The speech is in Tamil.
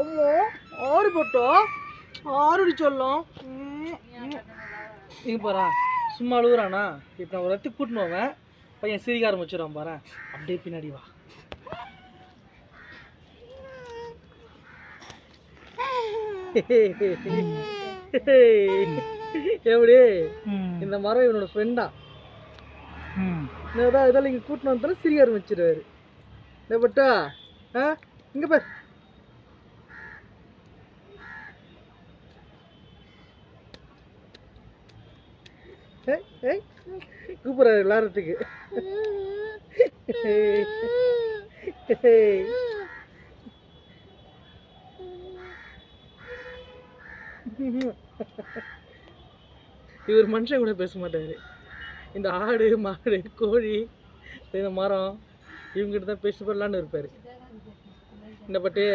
அம்மா ஆறு போட்டோ ஆறுடி சொல்லும் இங்கே பாரா சும்மா அழுகுறானா. இப்போ நான் ஒரு இடத்துக்கு கூட்டின்னு போவேன். பையன் சிரிக்க ஆரம்பிச்சிடும் பாரு. அப்படியே பின்னாடி வா. எப்படி இந்த மரம் இவனோட ஃப்ரெண்டா. இதெல்லாம் இங்கே கூட்டின்னு வந்தாலும் சிரிக்க ஆரம்பிச்சிருவாரு. பட்டா இங்க பாரு. கூப்பிடுறாரு விளாட்றதுக்கு. இவர் மனுஷன் கூட பேச மாட்டாரு. இந்த ஆடு மாடு கோழி இந்த மரம் இவங்ககிட்ட தான் பேசி போடலான்னு இருப்பாரு. இந்த பட்டு